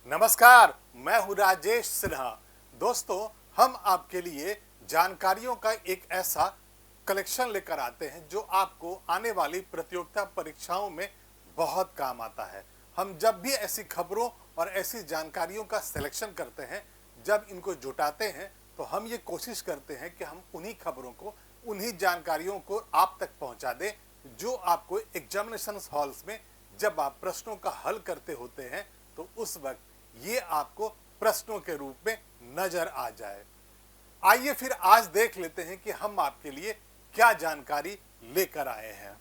नमस्कार, मैं हूं राजेश सिन्हा। दोस्तों, हम आपके लिए जानकारियों का एक ऐसा कलेक्शन लेकर आते हैं जो आपको आने वाली प्रतियोगिता परीक्षाओं में बहुत काम आता है। हम जब भी ऐसी खबरों और ऐसी जानकारियों का सिलेक्शन करते हैं, जब इनको जुटाते हैं, तो हम ये कोशिश करते हैं कि हम उन्हीं खबरों को, उन्हीं जानकारियों को आप तक पहुंचा दें जो आपको एग्जामिनेशन हॉल्स में जब आप प्रश्नों का हल करते होते हैं तो उस वक्त ये आपको प्रश्नों के रूप में नजर आ जाए। आइए फिर आज देख लेते हैं कि हम आपके लिए क्या जानकारी लेकर आए हैं।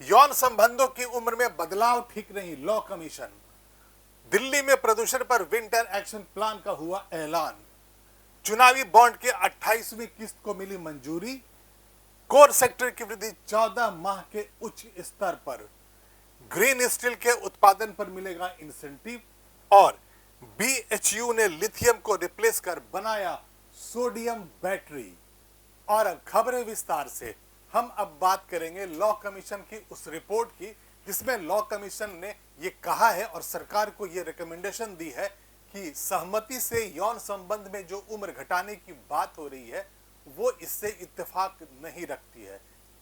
यौन संबंधों की उम्र में बदलाव ठीक नहीं, लॉ कमीशन। दिल्ली में प्रदूषण पर विंटर एक्शन प्लान का हुआ ऐलान। चुनावी बॉन्ड के 28वीं किस्त को मिली मंजूरी। कोर सेक्टर की वृद्धि 14 माह के उच्च स्तर पर। ग्रीन स्टील के उत्पादन पर मिलेगा इंसेंटिव। और BHU ने लिथियम को रिप्लेस कर बनाया सोडियम बैटरी। और अब खबरें विस्तार से। हम अब बात करेंगे लॉ कमीशन की उस रिपोर्ट की जिसमें लॉ कमीशन ने ये कहा है और सरकार को ये रिकमेंडेशन दी है कि सहमति से यौन संबंध में जो उम्र घटाने की बात हो रही है वो इससे इत्तेफाक नहीं रखती है।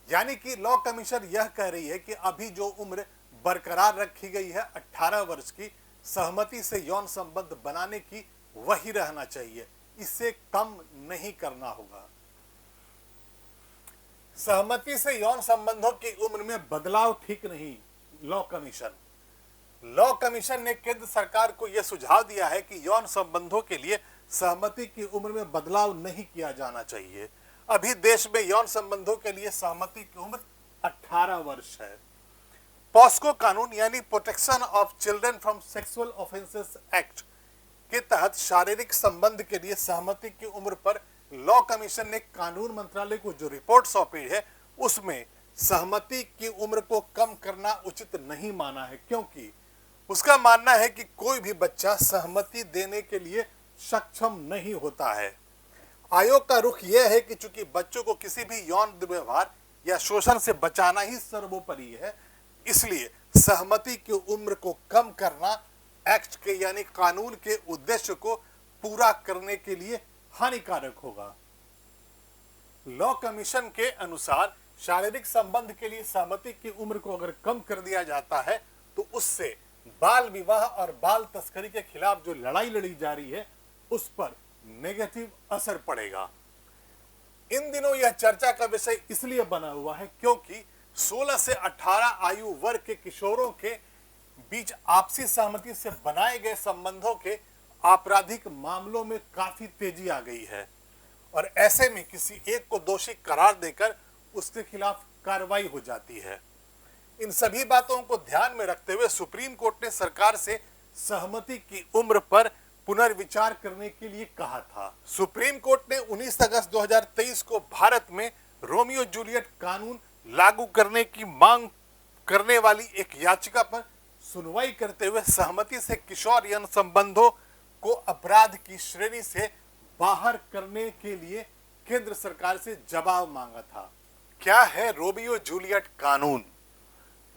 यानी कि लॉ कमीशन यह कह रही है कि अभी जो उम्र बरकरार रखी गई है 18 वर्ष की, सहमति से यौन संबंध बनाने की वही रहना चाहिए, इससे कम नहीं करना होगा। सहमति से यौन संबंधों की उम्र में बदलाव ठीक नहीं, लॉ कमीशन। लॉ कमीशन ने केंद्र सरकार को यह सुझाव दिया है कि यौन संबंधों के लिए सहमति की उम्र में बदलाव नहीं किया जाना चाहिए। अभी देश में यौन संबंधों के लिए सहमति की उम्र 18 वर्ष है। पॉस्को कानून यानी protection of children from sexual offences act के तहत शारीरिक संबंध के लिए सहमति की उम्र पर लॉ कमीशन ने कानून मंत्रालय को जो रिपोर्ट सौंपी है उसमें सहमति की उम्र को कम करना उचित नहीं माना है, क्योंकि उसका मानना है कि कोई भी बच्चा सहमति देने के लिए सक्षम नहीं होता है। आयोग का रुख यह है कि चूंकि बच्चों को किसी भी यौन दुर्व्यवहार या शोषण से बचाना ही सर्वोपरि है, इसलिए सहमति की उम्र को कम करना एक्ट के यानी कानून के उद्देश्य को पूरा करने के लिए हानिकारक होगा। लॉ कमीशन के अनुसार शारीरिक संबंध के लिए सहमति की उम्र को अगर कम कर दिया जाता है तो उससे बाल विवाह और बाल तस्करी के खिलाफ जो लड़ाई लड़ी जा रही है उस पर नेगेटिव असर पड़ेगा। इन दिनों यह चर्चा का विषय इसलिए बना हुआ है क्योंकि 16 से 18 आयु वर्ग के किशोरों के बीच आपसी सहमति से बनाए गए संबंधों के आपराधिक मामलों में काफी तेजी आ गई है और ऐसे में किसी एक को दोषी करार देकर उसके खिलाफ कार्रवाई हो जाती है। इन सभी बातों को ध्यान में रखते हुए सुप्रीम कोर्ट ने सरकार से सहमति की उम्र पर पुनर्विचार करने के लिए कहा था। सुप्रीम कोर्ट ने 19 अगस्त 2023 को भारत में रोमियो जूलियट कानून लागू करने की मांग करने वाली एक याचिका पर सुनवाई करते हुए सहमति से किशोर यौन संबंधों को अपराध की श्रेणी से बाहर करने के लिए केंद्र सरकार से जवाब मांगा था। क्या है रोमियो जूलियट कानून?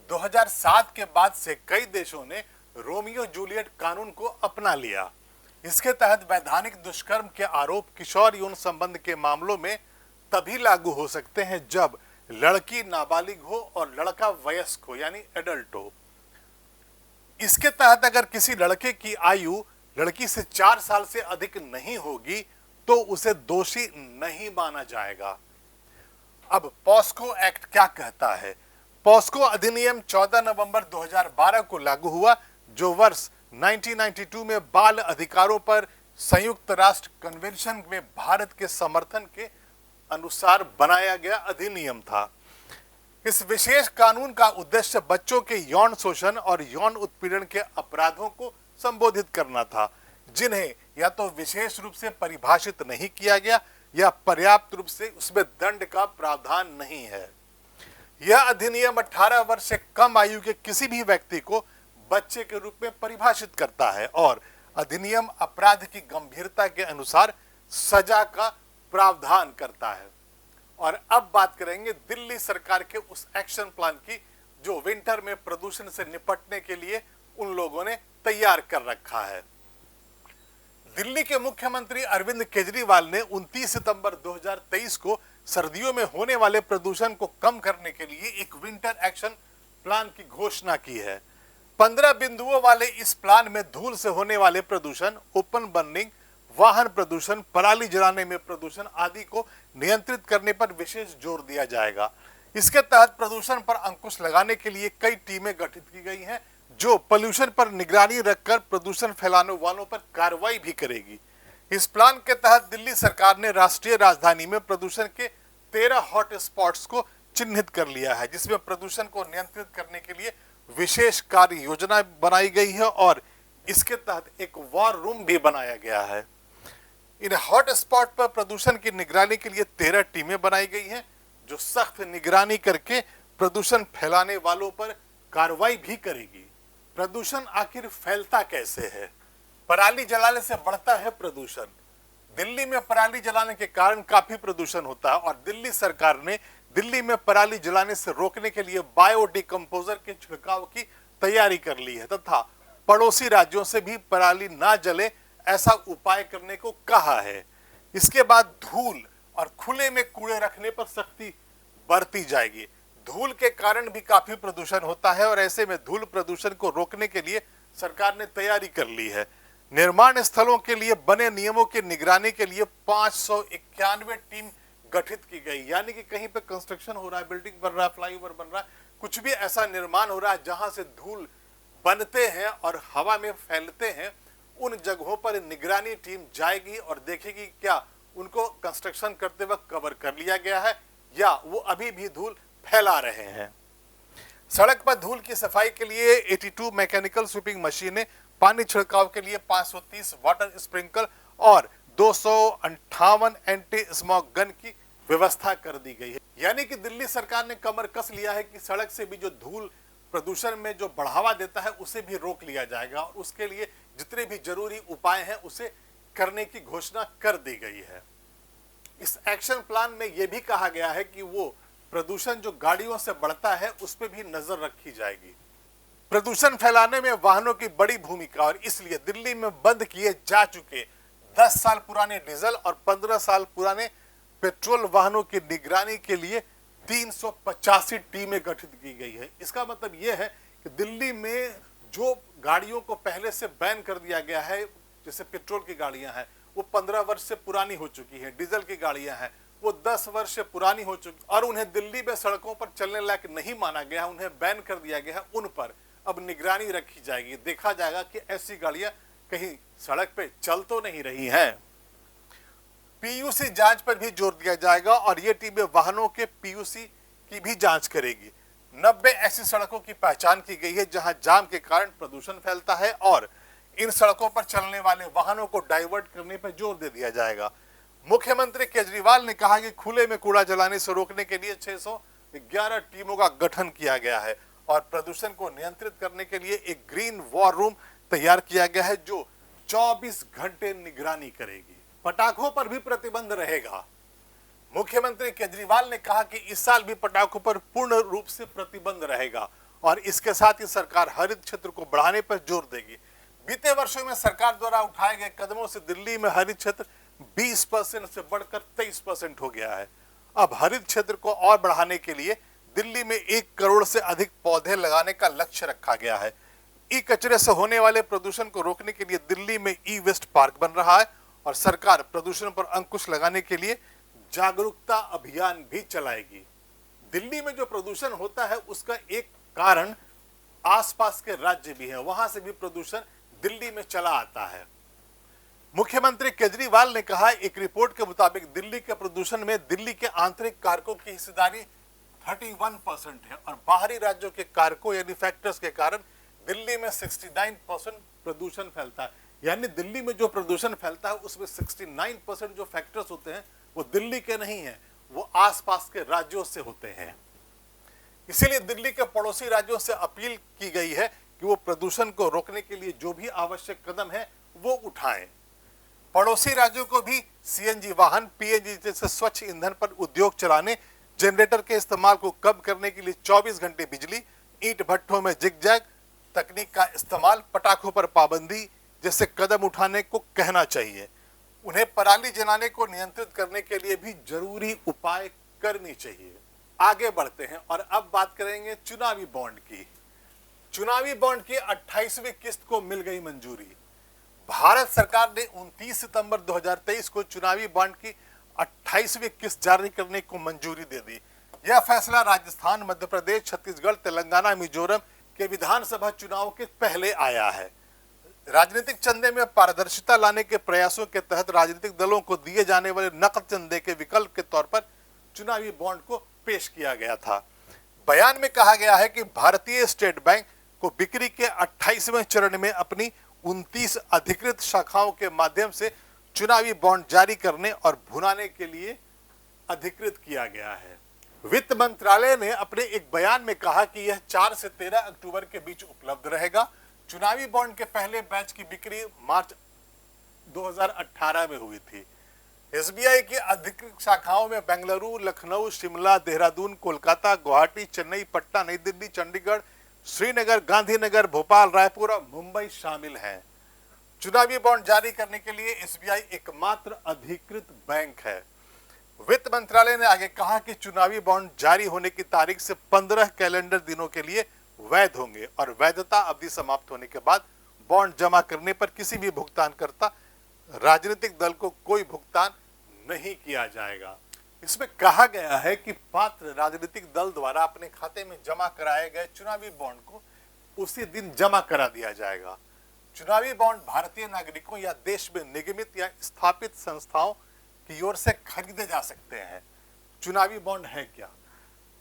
2007 के बाद से कई देशों ने रोमियो जूलियट कानून को अपना लिया। इसके तहत वैधानिक दुष्कर्म के आरोप किशोर यौन संबंध के मामलों में तभी लागू हो सकते हैं जब लड़की नाबालिग हो और लड़का वयस्क हो यानी एडल्ट हो। इसके तहत अगर किसी लड़के की आयु लड़की से 4 साल से अधिक नहीं होगी तो उसे दोषी नहीं माना जाएगा। अब पॉस्को एक्ट क्या कहता है? पॉस्को अधिनियम 14 नवंबर 2012 को लागू हुआ, जो वर्ष 1992 में बाल अधिकारों पर संयुक्त राष्ट्र कन्वेंशन में भारत के समर्थन के अनुसार बनाया गया अधिनियम था। इस विशेष कानून का उद्देश्य बच्चों के यौन शोषण और यौन उत्पीड़न के अपराधों को संबोधित करना था, जिन्हें या तो विशेष रूप से परिभाषित नहीं किया गया या पर्याप्त रूप से उसमें दंड का प्रावधान नहीं है। यह अधिनियम 18 वर्ष से कम आयु के किसी भी व्यक्ति को बच्चे के रूप में परिभाषित करता है और अधिनियम अपराध की गंभीरता के अनुसार सजा का प्रावधान करता है। और अब बात करेंगे दिल्ली सरकार के उस एक्शन प्लान की जो विंटर में प्रदूषण से निपटने के लिए उन लोगों ने तैयार तैयार कर रखा है। दिल्ली के मुख्यमंत्री अरविंद केजरीवाल ने 29 सितंबर 2023 को सर्दियों में होने वाले प्रदूषण को कम करने के लिए एक विंटर एक्शन प्लान की घोषणा की है। 15 बिंदुओं वाले इस प्लान में धूल से होने वाले प्रदूषण, ओपन बर्निंग, वाहन प्रदूषण, पराली जलाने में प्रदूषण आदि को नियंत्रित करने पर विशेष जोर दिया जाएगा। इसके तहत प्रदूषण पर अंकुश लगाने के लिए कई टीमें गठित की गई हैं जो पोल्यूशन पर निगरानी रखकर प्रदूषण फैलाने वालों पर कार्रवाई भी करेगी। इस प्लान के तहत दिल्ली सरकार ने राष्ट्रीय राजधानी में प्रदूषण के 13 हॉट स्पॉट्स को चिन्हित कर लिया है, जिसमें प्रदूषण को नियंत्रित करने के लिए विशेष कार्य योजना बनाई गई है और इसके तहत एक वॉर रूम भी बनाया गया है। इन हॉट स्पॉट पर प्रदूषण की निगरानी के लिए 13 टीमें बनाई गई हैं जो सख्त निगरानी करके प्रदूषण फैलाने वालों पर कार्रवाई भी करेगी। प्रदूषण आखिर फैलता कैसे है? पराली जलाने से बढ़ता है प्रदूषण। दिल्ली में पराली जलाने के कारण काफी प्रदूषण होता है और दिल्ली सरकार ने दिल्ली में पराली जलाने से रोकने के लिए बायोडिकम्पोजर के छिड़काव की तैयारी कर ली है तथा पड़ोसी राज्यों से भी पराली ना जले ऐसा उपाय करने को कहा है। इसके बाद धूल और खुले में कूड़े रखने पर सख्ती बरती जाएगी। धूल के कारण भी काफी प्रदूषण होता है और ऐसे में धूल प्रदूषण को रोकने के लिए सरकार ने तैयारी कर ली है। निर्माण स्थलों के लिए बने नियमों की निगरानी के लिए 591 टीम गठित की गई, यानी कि कहीं पे कंस्ट्रक्शन हो रहा है, बिल्डिंग बन रहा है, फ्लाईओवर बन रहा है, कुछ भी ऐसा निर्माण हो रहा है जहां से धूल बनते हैं और हवा में फैलते हैं, उन जगहों पर निगरानी टीम जाएगी और देखेगी क्या उनको कंस्ट्रक्शन करते वक्त कवर कर लिया गया है या वो अभी भी धूल फैला रहे हैं। सड़क पर धूल की सफाई के लिए 82 मैकेनिकल स्वीपिंग मशीनें, पानी छिड़काव के लिए 530 वाटर स्प्रिंकल और 258 एंटी स्मॉग गन की व्यवस्था कर दी गई है। यानी कि दिल्ली सरकार ने कमर कस लिया है कि सड़क से भी जो धूल प्रदूषण में जो बढ़ावा देता है उसे भी रोक लिया जाएगा और उसके लिए जितने भी जरूरी उपाय हैं उसे करने की घोषणा कर दी गई है। इस एक्शन प्लान में यह भी कहा गया है कि वो प्रदूषण जो गाड़ियों से बढ़ता है उस पर भी नजर रखी जाएगी। प्रदूषण फैलाने में वाहनों की बड़ी भूमिका और इसलिए दिल्ली में बंद किए जा चुके 10 साल पुराने डीजल और 15 साल पुराने पेट्रोल वाहनों की निगरानी के लिए 385 टीमें गठित की गई है। इसका मतलब यह है कि दिल्ली में जो गाड़ियों को पहले से बैन कर दिया गया है, जैसे पेट्रोल की गाड़ियां हैं वो 15 वर्ष से पुरानी हो चुकी है, डीजल की गाड़ियां हैं वो 10 वर्ष से पुरानी हो चुकी और उन्हें दिल्ली में सड़कों पर चलने लायक नहीं माना गया, उन्हें बैन कर दिया गया है। उन पर अब निगरानी रखी जाएगी, देखा जाएगा कि ऐसी गाड़ियां कहीं सड़क पे चल तो नहीं रही हैं। पीयूसी जांच पर भी जोर दिया जाएगा और ये टीमें वाहनों के पीयूसी की भी जांच करेगी। 90 ऐसी सड़कों की पहचान की गई है जहां जाम के कारण प्रदूषण फैलता है और इन सड़कों पर चलने वाले वाहनों को डाइवर्ट करने पर जोर दे दिया जाएगा। मुख्यमंत्री केजरीवाल ने कहा कि खुले में कूड़ा जलाने से रोकने के लिए 611 टीमों का गठन किया गया है और प्रदूषण को नियंत्रित करने के लिए एक ग्रीन वॉर रूम तैयार किया गया है जो 24 घंटे निगरानी करेगी। पटाखों पर भी प्रतिबंध रहेगा। मुख्यमंत्री केजरीवाल ने कहा कि इस साल भी पटाखों पर पूर्ण रूप से प्रतिबंध रहेगा और इसके साथ ही सरकार हरित क्षेत्र को बढ़ाने पर जोर देगी। बीते वर्षों में सरकार द्वारा उठाए गए कदमों से दिल्ली में हरित क्षेत्र 20% से बढ़कर 23% हो गया है। अब हरित क्षेत्र को और बढ़ाने के लिए दिल्ली में 1 करोड़ से अधिक पौधे लगाने का लक्ष्य रखा गया है। ई कचरे से होने वाले प्रदूषण को रोकने के लिए दिल्ली में ई वेस्ट पार्क बन रहा है और सरकार प्रदूषण पर अंकुश लगाने के लिए जागरूकता अभियान भी चलाएगी। दिल्ली में जो प्रदूषण होता है उसका एक कारण आसपास के राज्य भी है, वहां से भी प्रदूषण दिल्ली में चला आता है। मुख्यमंत्री केजरीवाल ने कहा, एक रिपोर्ट के मुताबिक दिल्ली के प्रदूषण में दिल्ली के आंतरिक कारकों की हिस्सेदारी 31% है और बाहरी राज्यों के कारकों यानी फैक्टर्स के कारण दिल्ली में 69% प्रदूषण फैलता है। यानी दिल्ली में जो प्रदूषण फैलता है उसमें 69% जो फैक्टर्स होते हैं वो दिल्ली के नहीं है, वो आसपास के राज्यों से होते हैं। इसीलिए दिल्ली के पड़ोसी राज्यों से अपील की गई है कि वो प्रदूषण को रोकने के लिए जो भी आवश्यक कदम है वो उठाएं। पड़ोसी राज्यों को भी सीएनजी वाहन, पीएनजी जैसे स्वच्छ ईंधन पर उद्योग चलाने, जनरेटर के इस्तेमाल को कम करने के लिए 24 घंटे बिजली, ईंट भट्ठों में जिगजैग, तकनीक का इस्तेमाल, पटाखों पर पाबंदी जैसे कदम उठाने को कहना चाहिए। उन्हें पराली जलाने को नियंत्रित करने के लिए भी जरूरी उपाय करनी चाहिए। आगे बढ़ते हैं और अब बात करेंगे चुनावी बॉन्ड की। चुनावी बॉन्ड की 28वीं किस्त को मिल गई मंजूरी। भारत सरकार ने 29 सितंबर 2023 को चुनावी बॉन्ड की 28वीं किस्त जारी करने को मंजूरी दे दी। यह फैसला राजस्थान, मध्य प्रदेश, छत्तीसगढ़, तेलंगाना, मिजोरम के विधानसभा चुनाव के पहले आया है। राजनीतिक चंदे में पारदर्शिता लाने के प्रयासों के तहत राजनीतिक दलों को दिए जाने वाले नकद चंदे के विकल्प के तौर पर चुनावी बॉन्ड को पेश किया गया था। बयान में कहा गया है कि भारतीय स्टेट बैंक को बिक्री के 28वें चरण में अपनी 29 अधिकृत शाखाओं के माध्यम से चुनावी बॉन्ड जारी करने और भुनाने के लिए अधिकृत किया गया है। वित्त मंत्रालय ने अपने एक बयान में कहा कि यह 4 से 13 अक्टूबर के बीच उपलब्ध रहेगा। चुनावी बॉन्ड के पहले बैच की बिक्री मार्च 2018 में हुई थी। एसबीआई की अधिकृत शाखाओं में बेंगलुरु, लखनऊ, शिमला, देहरादून, कोलकाता, गुवाहाटी, चेन्नई, पटना, नई दिल्ली, चंडीगढ़, श्रीनगर, गांधीनगर, भोपाल, रायपुर और मुंबई शामिल हैं। चुनावी बॉन्ड जारी करने के लिए एसबीआई एकमात्र अधिकृत बैंक है। वित्त मंत्रालय ने आगे कहा कि चुनावी बॉन्ड जारी होने की तारीख से 15 कैलेंडर दिनों के लिए वैध होंगे और वैधता अवधि समाप्त होने के बाद बॉन्ड जमा करने पर किसी भी भुगतानकर्ता राजनीतिक दल को कोई भुगतान नहीं किया जाएगा। इसमें कहा गया है कि पात्र राजनीतिक दल द्वारा अपने खाते में जमा कराए गए चुनावी बॉन्ड को उसी दिन जमा करा दिया जाएगा। चुनावी बॉन्ड भारतीय नागरिकों या देश में निगमित या स्थापित संस्थाओं की ओर से खरीदे जा सकते हैं। चुनावी बॉन्ड है क्या?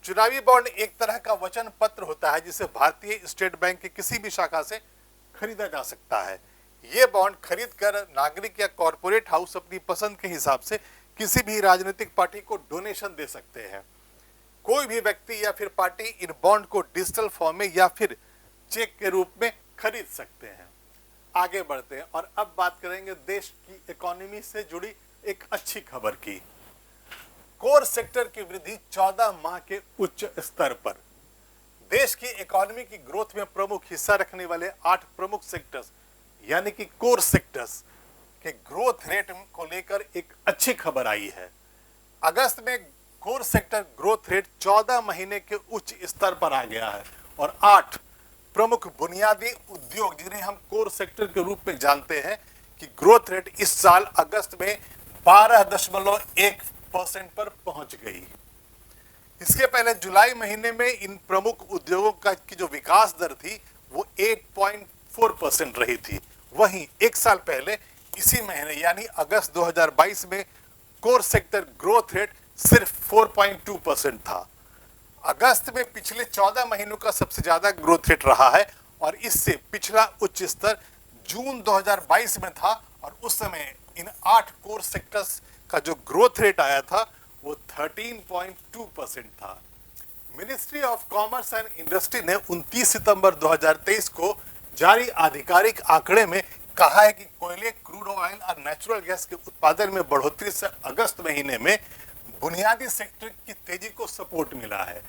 चुनावी बॉन्ड एक तरह का वचन पत्र होता है जिसे भारतीय स्टेट बैंक की किसी भी शाखा से खरीदा जा सकता है। ये बॉन्ड खरीद कर नागरिक या कॉरपोरेट हाउस अपनी पसंद के हिसाब से किसी भी राजनीतिक पार्टी को डोनेशन दे सकते हैं। कोई भी व्यक्ति या फिर पार्टी इन बॉन्ड को डिजिटल फॉर्म में या फिर चेक के रूप में खरीद सकते हैं। आगे बढ़ते हैं और अब बात करेंगे देश की इकोनॉमी से जुड़ी एक अच्छी खबर की। कोर सेक्टर की वृद्धि 14 माह के उच्च स्तर पर। देश की इकोनॉमी की ग्रोथ में प्रमुख हिस्सा रखने वाले 8 प्रमुख सेक्टर्स यानी कि कोर सेक्टर्स के ग्रोथ रेट को लेकर एक अच्छी खबर आई है। अगस्त में कोर सेक्टर ग्रोथ रेट 14 महीने के उच्च स्तर पर आ गया है और 8 प्रमुख बुनियादी उद्योग जिन्हें हम कोर सेक्टर के रूप में जानते हैं कि ग्रोथ रेट इस साल अगस्त में 12.1% पर पहुंच गई। इसके पहले जुलाई महीने में इन प्रमुख उद्योगों की जो विकास दर थी वो 8.4% रही थी। वहीं एक साल पहले इसी महीने यानी अगस्त 2022 में कोर सेक्टर ग्रोथ रेट सिर्फ 4.2% था। अगस्त में पिछले 14 महीनों का सबसे ज्यादा ग्रोथ रेट रहा है और इससे पिछला उच्च स्तर जून 2022 में था और उस समय इन 8 कोर सेक्टर्स का जो ग्रोथ रेट आया था वो 13.2% था। Ministry of commerce and industry ने 29 सितंबर 2023 को जारी आधिकारिक आंकड़े में कहा है कि कोयले, क्रूड ऑयल और नेचुरल गैस के उत्पादन में बढ़ोतरी से अगस्त महीने में बुनियादी सेक्टर की तेजी को सपोर्ट मिला है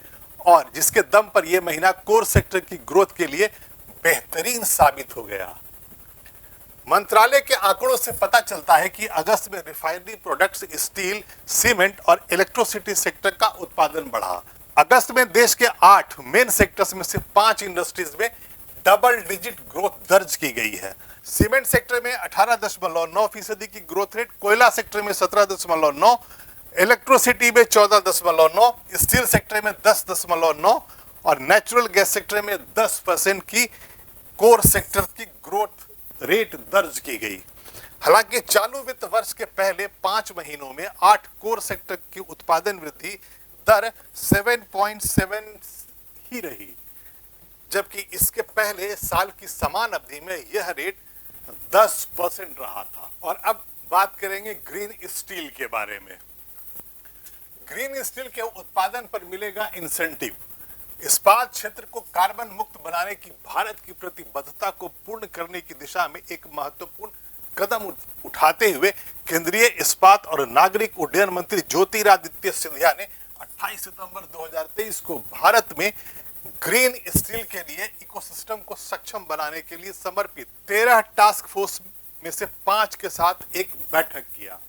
और जिसके दम पर यह महीना कोर सेक्टर की ग्रोथ के लिए बेहतरीन साबित हो गया। मंत्रालय के आंकड़ों से पता चलता है कि अगस्त में रिफाइनरी प्रोडक्ट्स, स्टील, सीमेंट और इलेक्ट्रिसिटी सेक्टर का उत्पादन बढ़ा। अगस्त में देश के 8 मेन सेक्टर्स में से 5 इंडस्ट्रीज में डबल डिजिट ग्रोथ दर्ज की गई है। सीमेंट सेक्टर में 18.9% की ग्रोथ रेट, कोयला सेक्टर में 17.9%, इलेक्ट्रिसिटी में 14.9%, स्टील सेक्टर में 10.9% और नेचुरल गैस सेक्टर में 10% की कोर सेक्टर की ग्रोथ रेट दर्ज की गई। हालांकि चालू वित्त वर्ष के पहले 5 महीनों में 8 कोर सेक्टर की उत्पादन वृद्धि दर 7.7 ही रही, जबकि इसके पहले साल की समान अवधि में यह रेट 10% रहा था। और अब बात करेंगे ग्रीन स्टील के बारे में। ग्रीन स्टील के उत्पादन पर मिलेगा इंसेंटिव। इस्पात क्षेत्र को कार्बन मुक्त बनाने की भारत की प्रतिबद्धता को पूर्ण करने की दिशा में एक महत्वपूर्ण कदम उठाते हुए केंद्रीय इस्पात और नागरिक उड्डयन मंत्री ज्योतिरादित्य सिंधिया ने 28 सितंबर 2023 को भारत में ग्रीन स्टील के लिए इकोसिस्टम को सक्षम बनाने के लिए समर्पित 13 टास्क फोर्स में से 5 के साथ एक बैठक किया।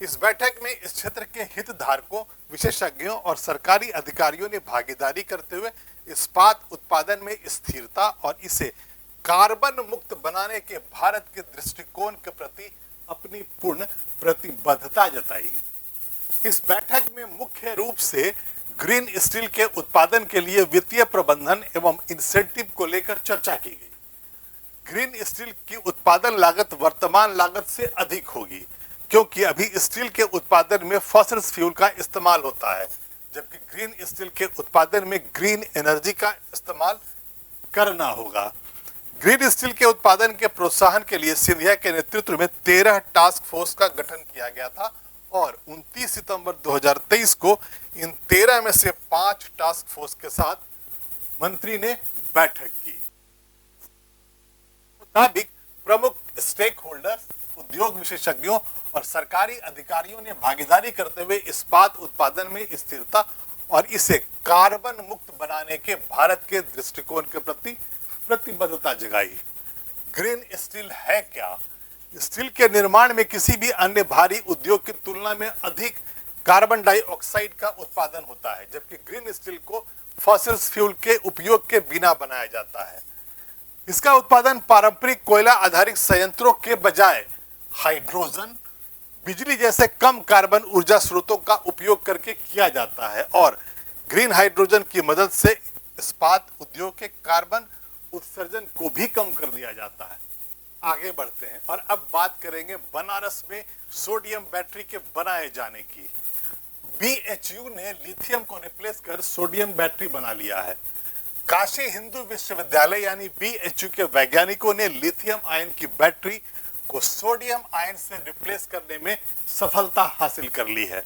इस बैठक में इस क्षेत्र के हितधारकों, विशेषज्ञों और सरकारी अधिकारियों ने भागीदारी करते हुए इस्पात उत्पादन में स्थिरता और इसे कार्बन मुक्त बनाने के भारत के दृष्टिकोण के प्रति अपनी पूर्ण प्रतिबद्धता जताई। इस बैठक में मुख्य रूप से ग्रीन स्टील के उत्पादन के लिए वित्तीय प्रबंधन एवं इंसेंटिव को लेकर चर्चा की गई। ग्रीन स्टील की उत्पादन लागत वर्तमान लागत से अधिक होगी, क्योंकि अभी स्टील के उत्पादन में फॉसिल फ्यूल का इस्तेमाल होता है, जबकि ग्रीन स्टील के उत्पादन में ग्रीन एनर्जी का इस्तेमाल करना होगा। ग्रीन स्टील के उत्पादन के प्रोत्साहन के लिए सिंधिया के नेतृत्व में 13 टास्क फोर्स का गठन किया गया था और 29 सितंबर 2023 को इन 13 में से 5 टास्क फोर्स के साथ मंत्री ने बैठक की। मुताबिक प्रमुख स्टेक होल्डर्स, उद्योग विशेषज्ञों और सरकारी अधिकारियों ने भागीदारी करते हुए इस्पात उत्पादन में स्थिरता और इसे कार्बन मुक्त बनाने के भारत के दृष्टिकोण के प्रति प्रतिबद्धता जगाई। ग्रीन स्टील है क्या? स्टील के निर्माण में किसी भी अन्य भारी उद्योग की तुलना में अधिक कार्बन डाइऑक्साइड का उत्पादन होता है, जबकि ग्रीन स्टील को फॉसिल फ्यूल के उपयोग के बिना बनाया जाता है। इसका उत्पादन पारंपरिक कोयला आधारित संयंत्रों के बजाय हाइड्रोजन, बिजली जैसे कम कार्बन ऊर्जा स्रोतों का उपयोग करके किया जाता है और ग्रीन हाइड्रोजन की मदद से इस्पात उद्योग के कार्बन उत्सर्जन को भी कम कर दिया जाता है। आगे बढ़ते हैं और अब बात करेंगे बनारस में सोडियम बैटरी के बनाए जाने की। BHU ने लिथियम को रिप्लेस कर सोडियम बैटरी बना लिया है। काशी हिंदू विश्वविद्यालय यानी BHU के वैज्ञानिकों ने लिथियम आयन की बैटरी को सोडियम आयन से रिप्लेस करने में सफलता हासिल कर ली है।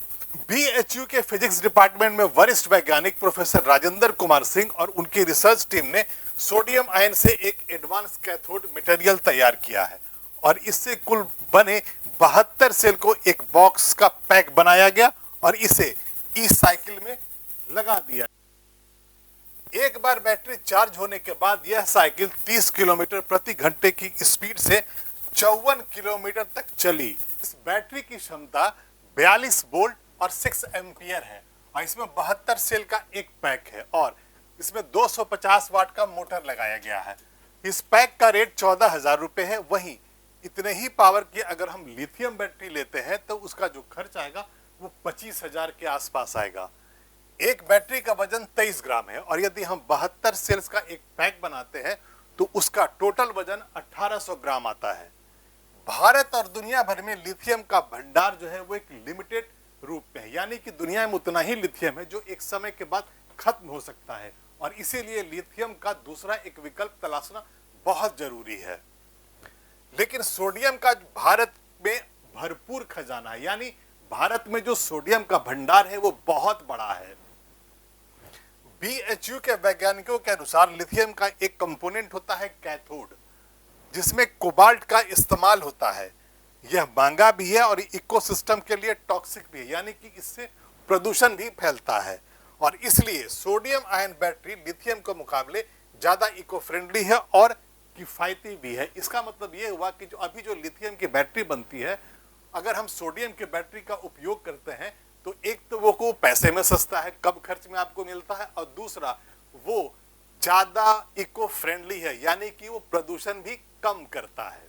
BHU के फिजिक्स डिपार्टमेंट में वरिष्ठ वैज्ञानिक प्रोफेसर राजेंद्र कुमार सिंह और उनकी रिसर्च टीम ने सोडियम आयन से एक एडवांस कैथोड मटेरियल तैयार किया है और इससे कुल बने 72 सेल को एक बॉक्स का पैक बनाया गया और इसे ई साइकिल में लगा दिया। एक बार बैटरी चार्ज होने के बाद यह साइकिल 30 किलोमीटर प्रति घंटे की स्पीड से 54 किलोमीटर तक चली। इस बैटरी की क्षमता 42 वोल्ट और 6 एम्पियर है और इसमें 72 सेल का एक पैक है और इसमें 250 वाट का मोटर लगाया गया है। इस पैक का रेट 14,000 रुपए है। वहीं इतने ही पावर की अगर हम लिथियम बैटरी लेते हैं तो उसका जो खर्च आएगा वो 25,000 के आसपास आएगा। एक बैटरी का वजन 23 ग्राम है और यदि हम 72 सेल्स का एक पैक बनाते हैं तो उसका टोटल वजन 1800 ग्राम आता है। भारत और दुनिया भर में लिथियम का भंडार जो है वो एक लिमिटेड रूप में है, यानी कि दुनिया में उतना ही लिथियम है जो एक समय के बाद खत्म हो सकता है और इसीलिए लिथियम का दूसरा एक विकल्प तलाशना बहुत जरूरी है। लेकिन सोडियम का भारत में भरपूर खजाना है, यानी भारत में जो सोडियम का भंडार है वो बहुत बड़ा है। BHU के वैज्ञानिकों के अनुसार लिथियम का एक कंपोनेंट होता है कैथोड, जिसमें कोबाल्ट का इस्तेमाल होता है। यह महंगा भी है और इकोसिस्टम के लिए टॉक्सिक भी है, यानी कि इससे प्रदूषण भी फैलता है और इसलिए सोडियम आयन बैटरी लिथियम के मुकाबले ज्यादा इको फ्रेंडली है और किफायती भी है। इसका मतलब यह हुआ कि जो अभी जो लिथियम की बैटरी बनती है, अगर हम सोडियम की बैटरी का उपयोग करते हैं तो एक तो वो पैसे में सस्ता है, कम खर्च में आपको मिलता है, और दूसरा वो ज्यादा इको फ्रेंडली है, यानी कि वो प्रदूषण भी कम करता है।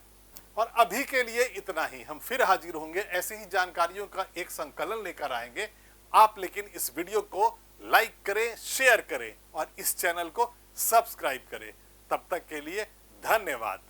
और अभी के लिए इतना ही। हम फिर हाजिर होंगे ऐसी ही जानकारियों का एक संकलन लेकर आएंगे। आप लेकिन इस वीडियो को लाइक करें, शेयर करें और इस चैनल को सब्सक्राइब करें। तब तक के लिए धन्यवाद।